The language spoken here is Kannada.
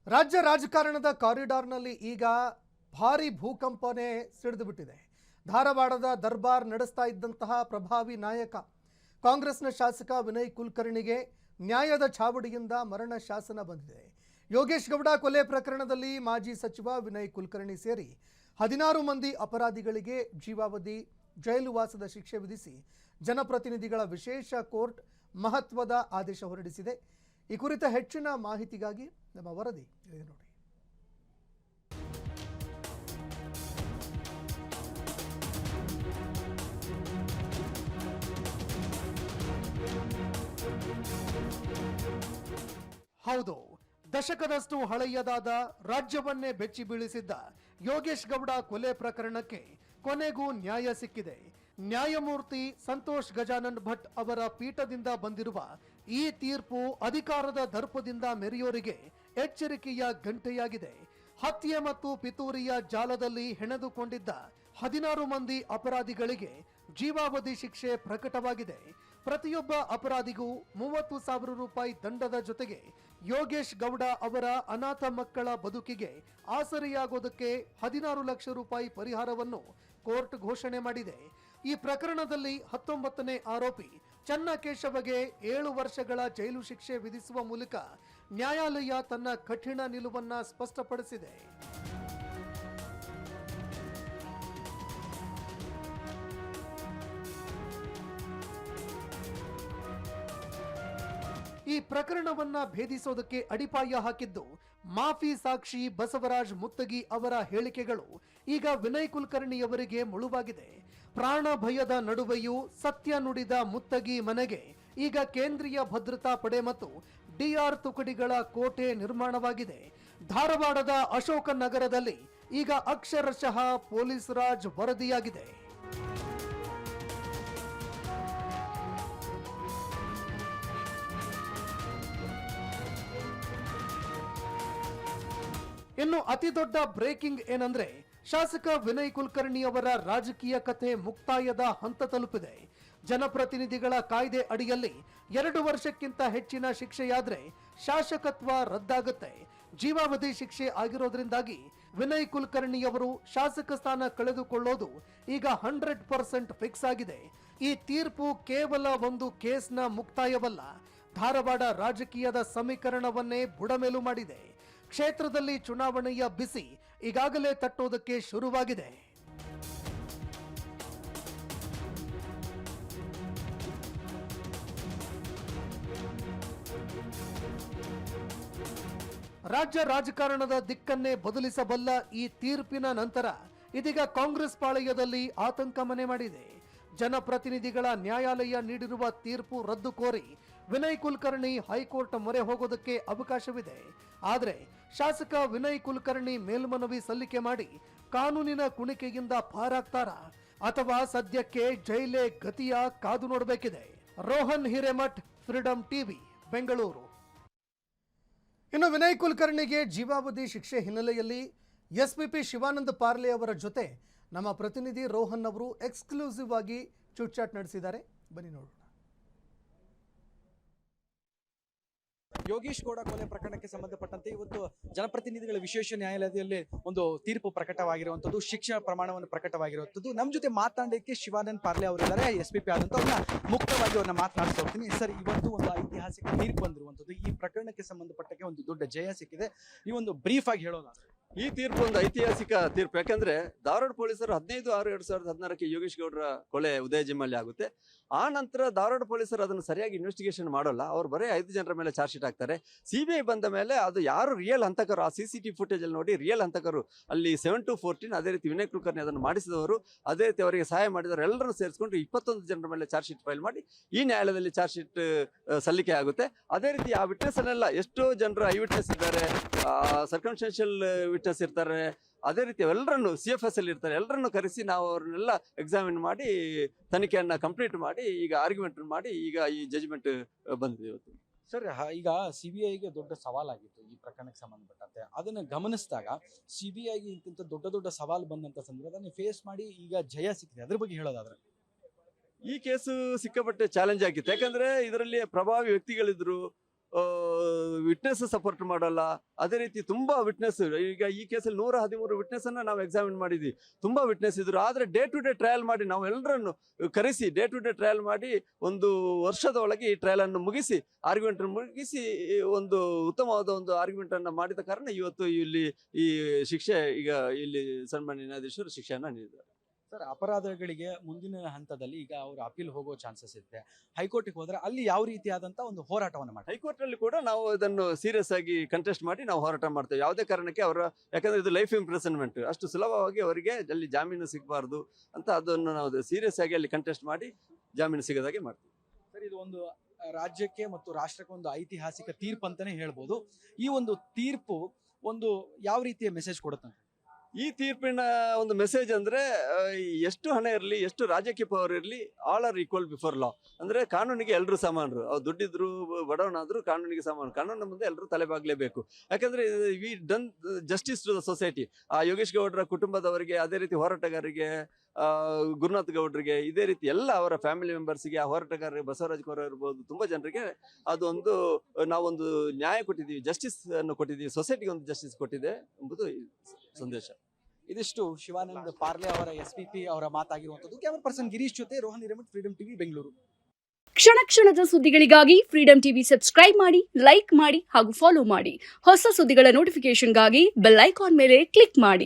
ರಾಜ್ಯ ರಾಜಕಾರಣದ ಕಾರಿಡಾರ್ನಲ್ಲಿ ಈಗ ಭಾರಿ ಭೂಕಂಪನೆ ಸಿಡಿದುಬಿಟ್ಟಿದೆ. ಧಾರವಾಡದ ದರ್ಬಾರ್ ನಡೆಸ್ತಾ ಇದ್ದಂತಹ ಪ್ರಭಾವಿ ನಾಯಕ ಕಾಂಗ್ರೆಸ್ನ ಶಾಸಕ ವಿನಯ್ ಕುಲಕರ್ಣಿಗೆ ನ್ಯಾಯದ ಛಾವಡಿಯಿಂದ ಮರಣ ಶಾಸನ ಬಂದಿದೆ. ಯೋಗೇಶ್ ಗೌಡ ಕೊಲೆ ಪ್ರಕರಣದಲ್ಲಿ ಮಾಜಿ ಸಚಿವ ವಿನಯ್ ಕುಲಕರ್ಣಿ ಸೇರಿ 16 ಮಂದಿ ಅಪರಾಧಿಗಳಿಗೆ ಜೀವಾವಧಿ ಜೈಲುವಾಸದ ಶಿಕ್ಷೆ ವಿಧಿಸಿ ಜನಪ್ರತಿನಿಧಿಗಳ ವಿಶೇಷ ಕೋರ್ಟ್ ಮಹತ್ವದ ಆದೇಶ ಹೊರಡಿಸಿದೆ. ಈ ಕುರಿತ ಹೆಚ್ಚಿನ ಮಾಹಿತಿಗಾಗಿ ನಮ್ಮ ವರದಿ ಇದೆ ನೋಡಿ. ಹೌದು, ದಶಕದಷ್ಟು ಹಳೆಯದಾದ ರಾಜ್ಯವನ್ನೇ ಬೆಚ್ಚಿ ಬೀಳಿಸಿದ್ದ ಯೋಗೇಶ್ ಗೌಡ ಕೊಲೆ ಪ್ರಕರಣಕ್ಕೆ ಕೊನೆಗೂ ನ್ಯಾಯ ಸಿಕ್ಕಿದೆ. ನ್ಯಾಯಮೂರ್ತಿ ಸಂತೋಷ್ ಗಜಾನನ್ ಭಟ್ ಅವರ ಪೀಠದಿಂದ ಬಂದಿರುವ ಈ ತೀರ್ಪು ಅಧಿಕಾರದ ದರ್ಪದಿಂದ ಮೆರೆಯೋರಿಗೆ ಎಚ್ಚರಿಕೆಯ ಗಂಟೆಯಾಗಿದೆ. ಹತ್ಯೆ ಮತ್ತು ಪಿತೂರಿಯ ಜಾಲದಲ್ಲಿ ಹೆಣೆದುಕೊಂಡಿದ್ದ 16 ಮಂದಿ ಅಪರಾಧಿಗಳಿಗೆ ಜೀವಾವಧಿ ಶಿಕ್ಷೆ ಪ್ರಕಟವಾಗಿದೆ. ಪ್ರತಿಯೊಬ್ಬ ಅಪರಾಧಿಗೂ 30,000 ರೂಪಾಯಿ ದಂಡದ ಜೊತೆಗೆ ಯೋಗೇಶ್ ಗೌಡ ಅವರ ಅನಾಥ ಮಕ್ಕಳ ಬದುಕಿಗೆ ಆಸರೆಯಾಗೋದಕ್ಕೆ 16 ಲಕ್ಷ ರೂಪಾಯಿ ಪರಿಹಾರವನ್ನು ಕೋರ್ಟ್ ಘೋಷಣೆ ಮಾಡಿದೆ. ಈ ಪ್ರಕರಣದಲ್ಲಿ 19ನೇ ಆರೋಪಿ ಚನ್ನಕೇಶವಗೆ 7 ವರ್ಷಗಳ ಜೈಲು ಶಿಕ್ಷೆ ವಿಧಿಸುವ ಮೂಲಕ ನ್ಯಾಯಾಲಯ ತನ್ನ ಕಠಿಣ ನಿಲುವನ್ನ ಸ್ಪಷ್ಟಪಡಿಸಿದೆ. ಈ ಪ್ರಕರಣವನ್ನ ಭೇದಿಸೋದಕ್ಕೆ ಅಡಿಪಾಯ ಹಾಕಿದ್ದು ಮಾಫಿ ಸಾಕ್ಷಿ ಬಸವರಾಜ್ ಮುತ್ತಗಿ ಅವರ ಹೇಳಿಕೆಗಳು ಈಗ ವಿನಯ್ ಕುಲಕರ್ಣಿಯವರಿಗೆ ಮುಳುವಾಗಿದೆ. ಪ್ರಾಣ ಭಯದ ನಡುವೆಯೂ ಸತ್ಯ ನುಡಿದ ಮುತ್ತಗಿ ಮನೆಗೆ ಈಗ ಕೇಂದ್ರೀಯ ಭದ್ರತಾ ಪಡೆ ಮತ್ತು ಡಿಆರ್ ತುಕಡಿಗಳ ಕೋಟೆ ನಿರ್ಮಾಣವಾಗಿದೆ. ಧಾರವಾಡದ ಅಶೋಕ ನಗರದಲ್ಲಿ ಈಗ ಅಕ್ಷರಶಃ ಪೊಲೀಸ್ ರಾಜ್ ವರದಿಯಾಗಿದೆ. ಇನ್ನು ಅತಿ ದೊಡ್ಡ ಬ್ರೇಕಿಂಗ್ ಏನಂದ್ರೆ ಶಾಸಕ ವಿನಯ್ ಕುಲಕರ್ಣಿ ಅವರ ರಾಜಕೀಯ ಕಥೆ ಮುಕ್ತಾಯದ ಹಂತ ತಲುಪಿದೆ. ಜನಪ್ರತಿನಿಧಿಗಳ ಕಾಯ್ದೆ ಅಡಿಯಲ್ಲಿ 2 ವರ್ಷಕ್ಕಿಂತ ಹೆಚ್ಚಿನ ಶಿಕ್ಷೆಯಾದ್ರೆ ಶಾಸಕತ್ವ ರದ್ದಾಗುತ್ತೆ. ಜೀವಾವಧಿ ಶಿಕ್ಷೆ ಆಗಿರೋದ್ರಿಂದಾಗಿ ವಿನಯ್ ಕುಲಕರ್ಣಿ ಅವರು ಶಾಸಕ ಸ್ಥಾನ ಕಳೆದುಕೊಳ್ಳೋದು ಈಗ 100% ಫಿಕ್ಸ್ ಆಗಿದೆ. ಈ ತೀರ್ಪು ಕೇವಲ ಒಂದು ಕೇಸ್ನ ಮುಕ್ತಾಯವಲ್ಲ, ಧಾರವಾಡ ರಾಜಕೀಯದ ಸಮೀಕರಣವನ್ನೇ ಬುಡಮೇಲು ಮಾಡಿದೆ. ಕ್ಷೇತ್ರದಲ್ಲಿ ಚುನಾವಣೆಯ ಬಿಸಿ ಈಗಾಗಲೇ ತಟ್ಟೋದಕ್ಕೆ ಶುರುವಾಗಿದೆ. ರಾಜ್ಯ ರಾಜಕಾರಣದ ದಿಕ್ಕನ್ನೇ ಬದಲಿಸಬಲ್ಲ ಈ ತೀರ್ಪಿನ ನಂತರ ಇದೀಗ ಕಾಂಗ್ರೆಸ್ ಪಾಳೆಯದಲ್ಲಿ ಆತಂಕ ಮನೆ ಮಾಡಿದೆ. ಜನಪ್ರತಿನಿಧಿಗಳ ನ್ಯಾಯಾಲಯ ನೀಡಿರುವ ತೀರ್ಪು ರದ್ದು ಕೋರಿ ವಿನಯ್ ಕುಲಕರ್ಣಿ ಹೈಕೋರ್ಟ್ ಮೊರೆ ಹೋಗೋದಕ್ಕೆ ಅವಕಾಶವಿದೆ. ಆದರೆ ಶಾಸಕ ವಿನಯ್ ಕುಲಕರ್ಣಿ ಮೇಲ್ಮನವಿ ಸಲ್ಲಿಕೆ ಮಾಡಿ ಕಾನೂನಿನ ಕುಣಿಕೆಯಿಂದ ಪಾರಾಗ್ತಾರಾ ಅಥವಾ ಸದ್ಯಕ್ಕೆ ಜೈಲೇ ಗತಿಯ ಕಾದು ನೋಡಬೇಕಿದೆ. Rohan Hiremath, freedom TV, Bengaluru. ಇನ್ನು ವಿನಯ್ ಕುಲಕರ್ಣಿಗೆ ಜೀವಾವಧಿ ಶಿಕ್ಷೆ ಹಿನ್ನೆಲೆಯಲ್ಲಿ ಎಸ್ಪಿಪಿ ಶಿವಾನಂದ ಪಾರ್ಲೆ ಅವರ ಜೊತೆ ನಮ್ಮ ಪ್ರತಿನಿಧಿ ರೋಹನ್ ಅವರು ಎಕ್ಸ್ಕ್ಲೂಸಿವ್ ಆಗಿ ಚುಟ್ಚಾಟ್ ನಡೆಸಿದ್ದಾರೆ. ಬನ್ನಿ ನೋಡೋಣ. ಯೋಗೇಶ್ ಗೌಡ ಕೊಲೆ ಪ್ರಕರಣಕ್ಕೆ ಸಂಬಂಧಪಟ್ಟಂತೆ ಇವತ್ತು ಜನಪ್ರತಿನಿಧಿಗಳ ವಿಶೇಷ ನ್ಯಾಯಾಲಯದಲ್ಲಿ ಒಂದು ತೀರ್ಪು ಪ್ರಕಟವಾಗಿರುವಂತದ್ದು, ಶಿಕ್ಷಾ ಪ್ರಮಾಣವನ್ನು ಪ್ರಕಟವಾಗಿರುವಂತದ್ದು. ನಮ್ಮ ಜೊತೆ ಮಾತನಾಡಲಿಕ್ಕೆ ಶಿವಾನಂದ್ ಪಾರ್ಲೆ ಅವರಿದ್ದಾರೆ, ಎಸ್ಪಿಪಿ ಆದಂತ ಅವ್ರನ್ನ ಮುಕ್ತವಾಗಿ ಅವ್ರನ್ನ ಮಾತನಾಡ್ತಾ ಹೋಗ್ತೀನಿ. ಸರ್, ಇವತ್ತು ಒಂದು ಐತಿಹಾಸಿಕ ತೀರ್ಪು ಬಂದಿರುವಂತದ್ದು, ಈ ಪ್ರಕರಣಕ್ಕೆ ಸಂಬಂಧಪಟ್ಟಕ್ಕೆ ಒಂದು ದೊಡ್ಡ ಜಯ ಸಿಕ್ಕಿದೆ. ಈ ಒಂದು ಬ್ರೀಫ್ ಆಗಿ ಹೇಳೋದಾದ್ರೆ ಈ ತೀರ್ಪು ಒಂದು ಐತಿಹಾಸಿಕ ತೀರ್ಪು. ಯಾಕಂದ್ರೆ ಧಾರವಾಡ ಪೊಲೀಸರು 15/6/2016 ಯೋಗೇಶ್ ಗೌಡರ ಕೊಲೆ ಉದಯ ಜಿಮ್ಮಲ್ಲಿ ಆಗುತ್ತೆ. ಆ ನಂತರ ಧಾರವಾಡ ಪೊಲೀಸರು ಅದನ್ನು ಸರಿಯಾಗಿ ಇನ್ವೆಸ್ಟಿಗೇಷನ್ ಮಾಡೋಲ್ಲ. ಅವ್ರು ಬರೀ 5 ಜನರ ಮೇಲೆ ಚಾರ್ಜ್ ಶೀಟ್ ಹಾಕ್ತಾರೆ. ಸಿಬಿಐ ಬಂದ ಮೇಲೆ ಅದು ಯಾರು ರಿಯಲ್ ಹಂತಕರು, ಆ CCTV ಫುಟೇಜ್ ಅಲ್ಲಿ ನೋಡಿ ರಿಯಲ್ ಹಂತಕರು ಅಲ್ಲಿ 7 to 14, ಅದೇ ರೀತಿ ವಿನಯ್ ಕುಲಕರ್ಣಿ ಅದನ್ನು ಮಾಡಿಸಿದವರು, ಅದೇ ರೀತಿ ಅವರಿಗೆ ಸಹಾಯ ಮಾಡಿದವರು ಎಲ್ಲರೂ ಸೇರಿಸ್ಕೊಂಡು 21 ಜನರ ಮೇಲೆ ಚಾರ್ಜ್ ಶೀಟ್ ಫೈಲ್ ಮಾಡಿ ಈ ನ್ಯಾಯಾಲಯದಲ್ಲಿ ಚಾರ್ಜ್ ಶೀಟ್ ಸಲ್ಲಿಕೆ ಆಗುತ್ತೆ. ಅದೇ ರೀತಿ ಆ ವಿಟ್ನೆಸ್ ಅನ್ನೆಲ್ಲ ಎಷ್ಟೋ ಜನರು ಐ ವಿಟ್ನೆಸ್ ಇದ್ದಾರೆ, ಸರ್ಕಮ್ಸ್ಟೆನ್ಷಿಯಲ್ ವಿಟ್ನೆಸ್ ಇರ್ತಾರೆ, ಅದೇ ರೀತಿ ಎಲ್ಲರನ್ನು CFS ಅಲ್ಲಿ ಇರ್ತಾರೆ, ಎಲ್ಲರನ್ನು ಕರೆಸಿ ನಾವು ಅವ್ರನ್ನೆಲ್ಲ ಎಕ್ಸಾಮಿನ್ ಮಾಡಿ ತನಿಖೆಯನ್ನ ಕಂಪ್ಲೀಟ್ ಮಾಡಿ ಈಗ ಆರ್ಗ್ಯುಮೆಂಟ್ ಮಾಡಿ ಈಗ ಈ ಜಜ್ಮೆಂಟ್ ಬಂದಿದೆ ಇವತ್ತು. ಸರ್, ಈಗ ಸಿಬಿಐಗೆ ದೊಡ್ಡ ಸವಾಲಾಗಿತ್ತು ಈ ಪ್ರಕರಣಕ್ಕೆ ಸಂಬಂಧಪಟ್ಟಂತೆ. ಅದನ್ನು ಗಮನಿಸಿದಾಗ ಸಿಬಿಐಗೆ ಇಂಥ ದೊಡ್ಡ ಸವಾಲು ಬಂದಂತ ಸಂದರ್ಭದಲ್ಲಿ ಫೇಸ್ ಮಾಡಿ ಈಗ ಜಯ ಸಿಕ್ಕಿದೆ. ಅದ್ರ ಬಗ್ಗೆ ಹೇಳೋದಾದ್ರೆ ಈ ಕೇಸು ಸಿಕ್ಕಾಪಟ್ಟೆ ಚಾಲೆಂಜ್ ಆಗಿತ್ತು. ಯಾಕಂದ್ರೆ ಇದರಲ್ಲಿ ಪ್ರಭಾವಿ ವ್ಯಕ್ತಿಗಳಿದ್ರು, ವಿಟ್ನೆಸ್ ಸಪೋರ್ಟ್ ಮಾಡಲ್ಲ. ಅದೇ ರೀತಿ ತುಂಬಾ ವಿಟ್ನೆಸ್, ಈಗ ಈ ಕೇಸಲ್ಲಿ 113 ವಿಟ್ನೆಸ್ ಅನ್ನ ನಾವು ಎಕ್ಸಾಮಿನ್ ಮಾಡಿದ್ವಿ. ತುಂಬಾ ವಿಟ್ನೆಸ್ ಇದ್ರು. ಆದ್ರೆ ಡೇ ಟು ಡೇ ಟ್ರಯಲ್ ಮಾಡಿ ನಾವು ಎಲ್ಲರನ್ನು ಕರೆಸಿ ಡೇ ಟು ಡೇ ಟ್ರಯಲ್ ಮಾಡಿ 1 ವರ್ಷದ ಒಳಗೆ ಈ ಟ್ರಯಲ್ ಅನ್ನು ಮುಗಿಸಿ ಆರ್ಗ್ಯುಮೆಂಟ್ ಮುಗಿಸಿ ಒಂದು ಉತ್ತಮವಾದ ಒಂದು ಆರ್ಗ್ಯುಮೆಂಟ್ ಅನ್ನ ಮಾಡಿದ ಕಾರಣ ಇವತ್ತು ಇಲ್ಲಿ ಈ ಶಿಕ್ಷೆ, ಈಗ ಇಲ್ಲಿ ಸನ್ಮಾನ್ಯ ನ್ಯಾಯಾಧೀಶರು ಶಿಕ್ಷೆಯನ್ನ ನೀಡಿದ್ದಾರೆ. ಸರ್, ಅಪರಾಧಗಳಿಗೆ ಮುಂದಿನ ಹಂತದಲ್ಲಿ ಈಗ ಅವರು ಅಪೀಲ್ ಹೋಗೋ ಚಾನ್ಸಸ್ ಇದೆ. ಹೈಕೋರ್ಟ್ಗೆ ಹೋದ್ರೆ ಅಲ್ಲಿ ಯಾವ ರೀತಿಯಾದಂತ ಒಂದು ಹೋರಾಟವನ್ನು ಮಾಡ್ತಾರೆ? ಹೈಕೋರ್ಟ್ ಅಲ್ಲಿ ಕೂಡ ನಾವು ಇದನ್ನು ಸೀರಿಯಸ್ ಆಗಿ ಕಂಟೆಸ್ಟ್ ಮಾಡಿ ನಾವು ಹೋರಾಟ ಮಾಡ್ತೇವೆ. ಯಾವುದೇ ಕಾರಣಕ್ಕೆ ಯಾಕಂದ್ರೆ ಇದು ಲೈಫ್ ಇಂಪ್ರೆಸನ್ಮೆಂಟ್, ಅಷ್ಟು ಸುಲಭವಾಗಿ ಅವರಿಗೆ ಅಲ್ಲಿ ಜಾಮೀನು ಸಿಗಬಾರ್ದು ಅಂತ ಅದನ್ನು ನಾವು ಸೀರಿಯಸ್ ಆಗಿ ಅಲ್ಲಿ ಕಂಟೆಸ್ಟ್ ಮಾಡಿ ಜಾಮೀನು ಸಿಗದಾಗೆ ಮಾಡ್ತೀವಿ. ಸರ್, ಇದು ಒಂದು ರಾಜ್ಯಕ್ಕೆ ಮತ್ತು ರಾಷ್ಟ್ರಕ್ಕೆ ಒಂದು ಐತಿಹಾಸಿಕ ತೀರ್ಪು ಅಂತಾನೆ ಹೇಳ್ಬೋದು. ಈ ಒಂದು ತೀರ್ಪು ಒಂದು ಯಾವ ರೀತಿಯ ಮೆಸೇಜ್ ಕೊಡುತ್ತೆ? ಈ ತೀರ್ಪಿನ ಒಂದು ಮೆಸೇಜ್ ಅಂದ್ರೆ ಎಷ್ಟು ಹಣ ಇರಲಿ, ಎಷ್ಟು ರಾಜಕೀಯ ಪವರ್ ಇರಲಿ, all are equal before law. ಅಂದ್ರೆ ಕಾನೂನಿಗೆ ಎಲ್ಲರೂ ಸಮಾನರು. ಅವ್ರು ದುಡ್ಡಿದ್ರು ಬಡವನಾದ್ರೂ ಕಾನೂನಿಗೆ ಸಮಾನ. ಕಾನೂನಿನ ಮುಂದೆ ಎಲ್ಲರೂ ತಲೆಬಾಗ್ಲೇಬೇಕು. ಯಾಕಂದ್ರೆ we done justice to the society. ಆ ಯೋಗೇಶ್ ಗೌಡ್ರ ಕುಟುಂಬದವರಿಗೆ, ಅದೇ ರೀತಿ ಹೋರಾಟಗಾರರಿಗೆ, ಗುರುನಾಥ್ ಗೌಡ್ರಿಗೆ, ಇದೇ ರೀತಿ ಎಲ್ಲ ಅವರ ಫ್ಯಾಮಿಲಿ ಮೆಂಬರ್ಸ್ಗೆ, ಆ ಹೋರಾಟಗಾರರಿಗೆ, ಬಸವರಾಜ್ ಕೋರ ಇರ್ಬೋದು, ತುಂಬಾ ಜನರಿಗೆ ಅದೊಂದು ನಾವೊಂದು ನ್ಯಾಯ ಕೊಟ್ಟಿದ್ದೀವಿ, ಜಸ್ಟಿಸ್ ಅನ್ನು ಕೊಟ್ಟಿದ್ದೀವಿ, ಸೊಸೈಟಿಗೆ ಒಂದು ಜಸ್ಟಿಸ್ ಕೊಟ್ಟಿದೆ ಎಂಬುದು ಸಂದೇಶ. ಇದಿಷ್ಟು ಶಿವಾನಂದ್ ಪಾರ್ಲೆ ಅವರ SPP ಅವರ ಮಾತಾಗಿರುವಂತದ್ದು. ಕ್ಯಾಮರಾ ಪರ್ಸನ್ ಗಿರೀಶ್ ಜೊತೆ ರೋಹನ್ ಹಿರೇಮಠ್, ಫ್ರೀಡಂ ಟಿವಿ, ಬೆಂಗಳೂರು. ಕ್ಷಣ ಕ್ಷಣದ ಸುದ್ದಿಗಳಿಗಾಗಿ ಫ್ರೀಡಂ ಟಿವಿ ಸಬ್ಸ್ಕ್ರೈಬ್ ಮಾಡಿ, ಲೈಕ್ ಮಾಡಿ ಹಾಗೂ ಫಾಲೋ ಮಾಡಿ. ಹೊಸ ಸುದ್ದಿಗಳ ನೋಟಿಫಿಕೇಶನ್ಗಾಗಿ ಬೆಲ್ ಐಕಾನ್ ಮೇಲೆ ಕ್ಲಿಕ್ ಮಾಡಿ.